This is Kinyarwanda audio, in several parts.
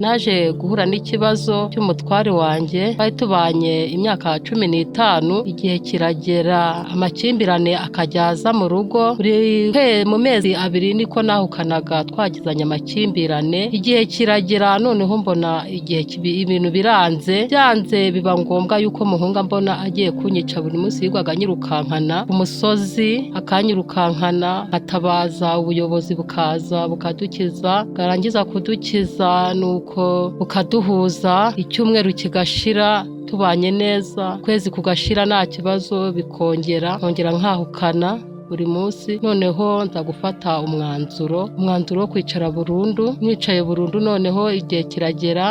Naje guhura n'ikibazo cy'umutware wanjye, twari tubanye imyaka 15, igihe kiragera amakimbirane akajyaza mu rugo. Mu mezi 2 niko nahukanaga twagizanye amakimbirane, igihe kiragera noneho mbona igihe ibintu byanze biba ngombwa yuko muhunga mbona agiye kunyica. Buri munsi yigwaga nyirukankana ku musozi, akanyirukankana, atabaza ubuyobozi bukaza bukadukiza, bwarangiza kudukiza nuko bukaduhuza, icyumweru kigashira tubanye neza, kwezi kugashira nta kibazo, bikongera nkahukana buri munsi. Noneho nza gufata umwanzuro wo kwicara burundu. Nicaye burundu, noneho igihe kiragera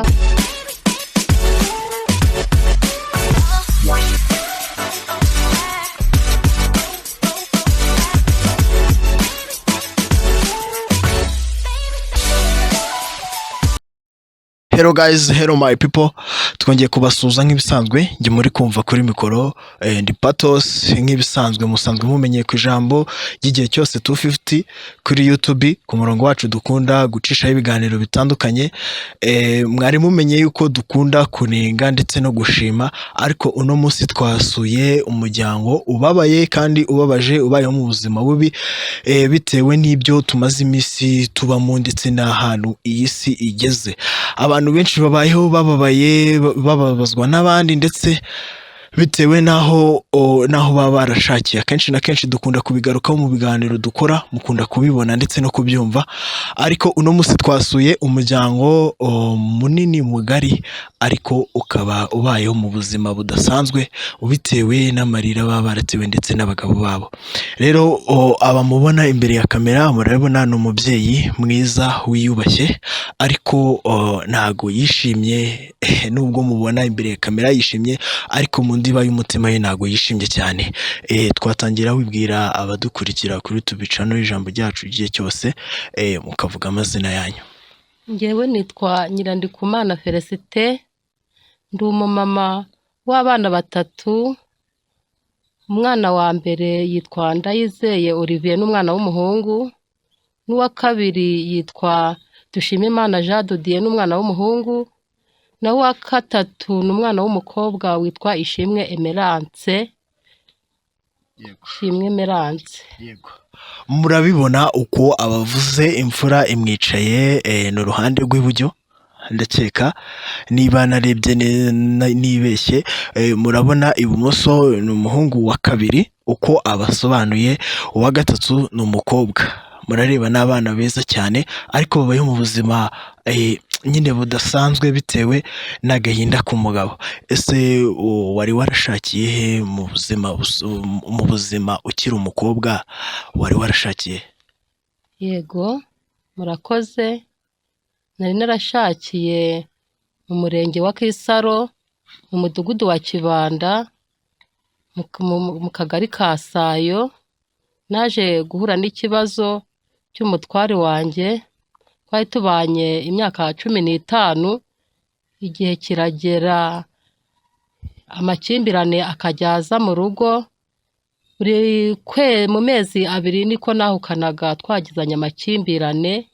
Hello guys, hello my people. Twongeye kubasuza nk'ibisanzwe, nge muri kumva kuri mikoro ndi Patos. Nk'ibisanzwe musanzwe mumenye ku ijambo ry'igihe cyose 250 kuri YouTube, ku murongo wacu dukunda gucishaho ibiganiro bitandukanye. Mwari mumenye yuko dukunda kunenga ndetse no gushima, ariko uno munsi twasuye umuryango ubabaye kandi ubabaje, ubayeho mu buzima bubi bitewe n'ibyo tumaze iminsi tubamo ndetse n'ahantu iyi si igeze. Abantu benshi babayeho bababaye, bababazwa n'abandi ndetse bitewe naho baba barashakiye. Akenshi na kenshi dukunda kubigarukaho mu biganiro dukora, mukunda kubibona ndetse no kubyumva. Ariko uno munsi twasuye umuryango munini mugari, ariko ukaba ubayeho mu buzima budasanzwe bitewe n'amarira baba baratewe ndetse n'abagabo babo. Rero abamubona imbere ya kamera murabona ni umubyeyi mwiza wiyubashye, ariko ntago yishimye. Nubwo mubona imbere ya kamera yishimye, ariko mu ndiba y'umutima ye ntago yishimye cyane. Twatangira wibwira abadukurikira kuri tubicano ijambo ryacu igihe cyose, mukavuga amazina yanyu. Ngewe nitwa Nyirandikumana Felicite, ndi umumama w'abana 3. Umwana wa mbere yitwa Ndayizeye Olivier, n'umwana w'umuhungu, n'uwa kabiri yitwa Dushimimana Jean de Dieu, n'umwana w'umuhungu, na wa gatatu n'umwana w'umukobwa witwa Ishimwe Emerance. Ishimwe Emerance. Yego. Murabibona uko abavuze imfura imwicaye n'uruhande rw'iburyo, ndakeka niba narebye nibeshye. Murabona ibumoso ni umuhungu wa kabiri uko abasobanuye, uwa gatatu ni umukobwa. Murareba n'abana beza cyane, ariko babayeho mu buzima nyine budasanzwe bitewe n'agahinda k'umugabo. Ese wari warashakiye he mu buzima ukiri umukobwa? Wari warashakiye? Yego, murakoze. Nari narashakiye mu murenge wa Kisaro, mu mudugudu wa Kibanda, mu kagari ka Sayo. Naje guhura n'ikibazo cy'umutware wanjye, twari tubanye imyaka 15, igihe kiragera amakimbirane akajyaza mu rugo. Mu mezi 2 niko nahukanaga twagizanye amakimbirane,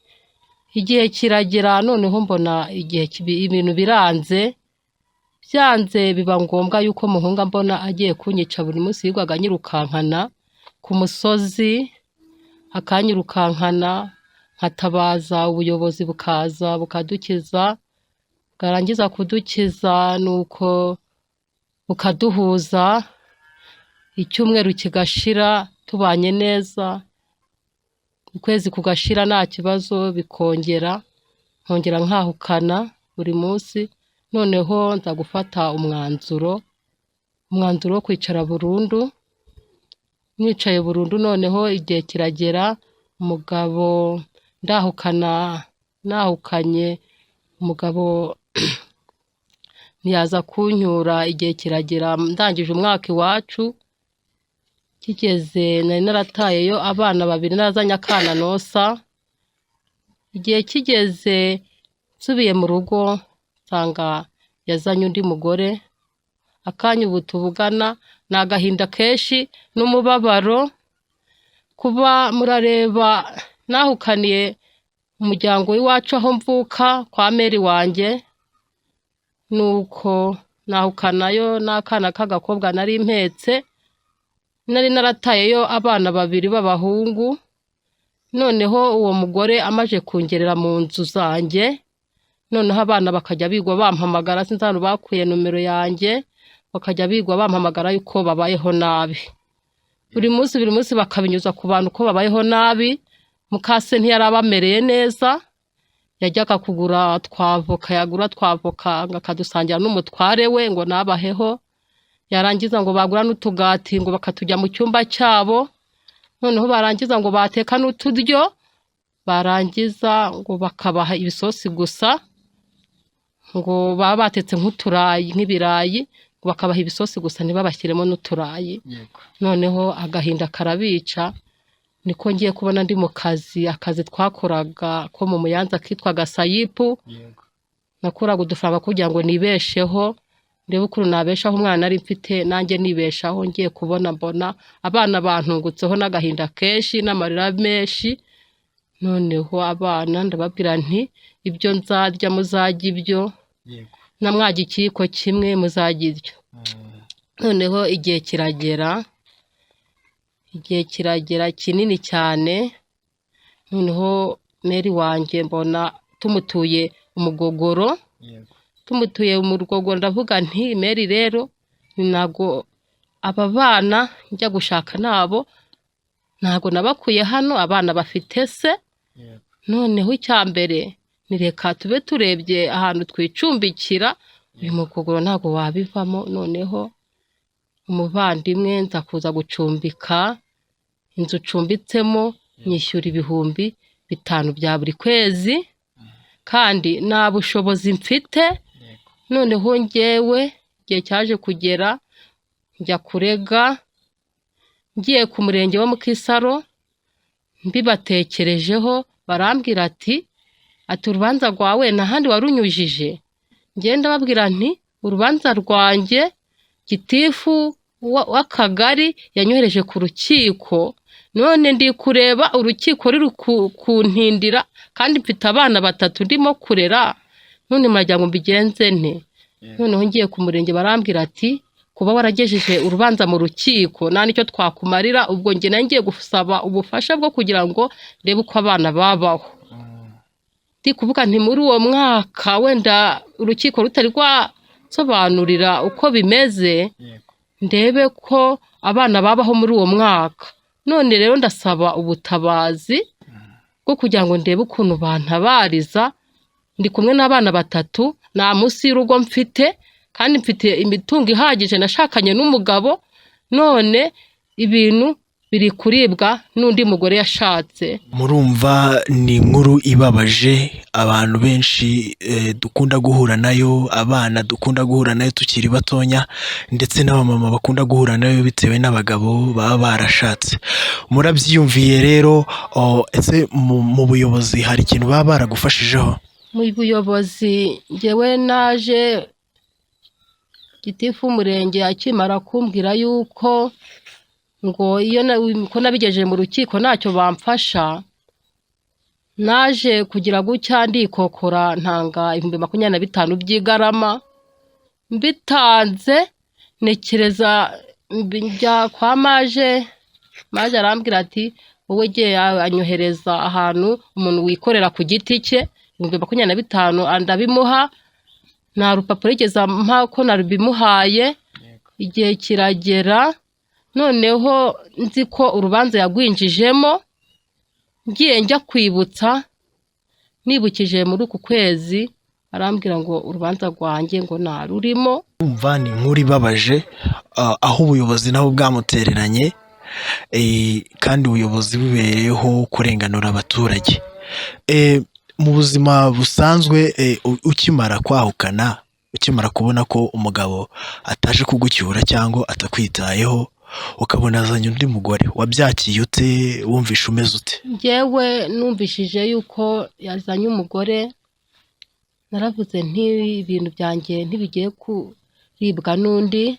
igihe kiragera noneho mbona igihe ibintu byanze biba ngombwa yuko muhunga mbona agiye kunyica. Buri munsi yigwaga nyirukankana ku musozi, akanyirukankana, nkatabaza ubuyobozi bukaza bukadukiza, bwarangiza kudukiza nuko bukaduhuza, icyumweru kigashira tubanye neza, ukwezi kugashira nta kibazo, bikongera nkahukana buri munsi. Noneho nza gufata umwanzuro wo kwicara burundu. Nicaye burundu, noneho igihe kiragera umugabo nahukanye umugabo ntiyaza kunyura. Igihe kiragera ndangije umwaka iwacu, kigeze nari naratayeyo abana 2, nazanye akana nosa. Igihe kigeze nsubiye mu rugo, nsanga yazanye undi mugore. Akanya ubu tuvugana n'agahinda kenshi n'umubabaro, kuba murareba nahukaniye umuryango w'iwacu aho mvuka kwa meri wanjye, nuko nahukanayo n'akana k'agakobwa nari mpetse, nari naratayeyo abana 2 b'abahungu. Noneho uwo mugore amaje kungerera mu nzu zanjye, noneho abana bakajya bigwa bampamagara, sinzi ahantu bakuye numero yanjye, bakajya bigwa bampamagara yuko babayeho nabi. Buri munsi bakabinyuza ku bantu ko babayeho nabi. Mukase ntiyarabamereye neza, yajyaga kugura twavoka, yagura twavoka akadusangira n'umutware we ngo nabaheho, yarangiza ngo bagura n'utugati ngo bakatujya mu cyumba cyabo, noneho barangiza ngo bateka n'uturyo, barangiza ngo bakabaha ibisosi gusa, ngo baba batetse nk'uturayi nk'ibirayi, ngo bakabaha ibisosi gusa ntibabashyiremo n'uturayi. Noneho agahinda karabica, niko ngiye kubona ndi mu akazi twakoraga ko mu Muyanza kitwaga Sayipu. Nakoraga udufaranga kugira ngo nibesheho, ndebe ukuntu nabeshaho umwana nari mfite nanjye nibeshaho. Ngiye kubona mbona abana bantungutseho n'agahinda kenshi n'amarira menshi. Noneho abana ndababwira nti ibyo nzarya muzajya ibyo, namwaga ikiyiko kimwe muzajya iryo. Noneho igihe kiragera kinini cyane, noneho meri wanjye mbona tumutuye umugogoro, ndavuga nti meri rero ntago aba bana njya gushaka nabo, ntago nabakuye hano, abana bafite se. Noneho icyambere nireka tube turebye ahantu twicumbikira, uyu mugogoro ntago wabivamo. Noneho umuvandimwe nza kuza gucumbika, inzu ucumbitsemo nyishyura 5,000 bya buri kwezi, kandi nta bushobozi mfite. Noneho njyewe igihe cyaje kugera njya kurega, ngiye ku murenge wo mu Kisaro, mbibatekerejeho barambwira ati urubanza rwawe n'ahandi warunyujije. Ngenda babwira nti urubanza rwanjye gitifu w'akagari yanyohereje ku rukiko, none ndi kureba urukiko ruri kuntindira, kandi mfite abana 3 ndimo kurera, none murajya ngo mbigenze nte? Noneho ngiye ku murenge barambwira ati kuba waragejeje urubanza mu rukiko nta nicyo twakumarira, ubwo nge nangiye gusaba ubufasha bwo kugira ngo ndebe uko abana babaho. Ndi kuvuga nti muri uwo mwaka wenda urukiko rutari rwasobanurira uko bimeze, ndebe ko abana babaho muri uwo mwaka. None rero ndasaba ubutabazi bwo kugira ngo ndebe ukuntu bantabariza. Ndi kumwe n'abana 3, nta munsi y'urugo mfite, kandi mfite imitungo ihagije, nashakanye n'umugabo, none ibintu biri kuribwa n'undi mugore yashatse. Murumva ni inkuru ibabaje abantu benshi dukunda guhura nayo, abana dukunda guhura nayo tukiri batonya, ndetse n'abamama bakunda guhura nayo bitewe n'abagabo baba barashatse. Murabyiyumviye rero, ese mu buyobozi hari ikintu baba baragufashijeho? Mu buyobozi njyewe naje gitifu umurenge akimara kumbwira yuko ngo iyo ko nabigejeje mu rukiko ntacyo bamfasha, naje kugira gutya ndikokora ntanga 25,000 by'igarama. Mbitanze nekereza njya kwa maje arambwira ati wowe giye anyohereza ahantu umuntu wikorera ku giti cye 25,000 ndabimuha, nta rupapuro igeza mpa ko narubimuhaye. Igihe kiragera, noneho nzi ko urubanza yagwinjijemo, ngiye njya kwibutsa, nibukije muri uku kwezi arambwira ngo urubanza rwanjye ngo narurimo. Umva ni inkuru ibabaje, aho ubuyobozi nabo bwamutereranye, kandi ubuyobozi bubereyeho kurenganura abaturage. Mu buzima busanzwe, ukimara kwahukana, ukimara kubona ko umugabo ataje kugucyura cyangwa atakwitayeho, ukabona azanye undi mugore, wabyakiye ute? Wumvishe umeze ute? Njyewe numvishije yuko yazanye umugore, naravuze nti ibintu byanjye ntibigiye kuribwa n'undi.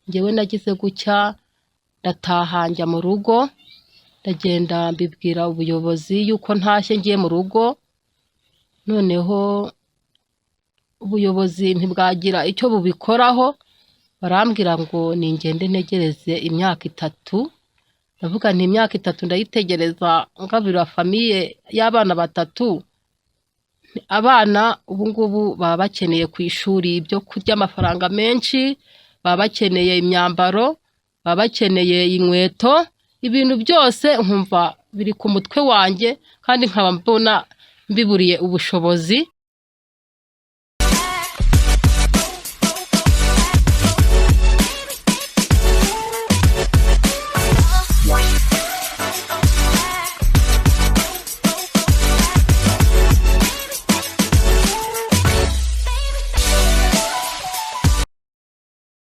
Njyewe nagize gutya ndataha njya mu rugo, ndagenda mbibwira ubuyobozi yuko ntashye ngiye mu rugo, noneho ubuyobozi ntibwagira icyo bubikoraho, barambwira ngo ningende ntegereze imyaka 3. ndavuga nti imyaka 3 ndayitegereza ngabira famiye y'abana 3. Abana ubu ngubu baba bakeneye ku ishuri ibyo kurya amafaranga menshi, baba bakeneye imyambaro, baba bakeneye inkweto, ibintu byose nkumva biri ku mutwe wanjye kandi nkaba mbona mbiburiye ubushobozi.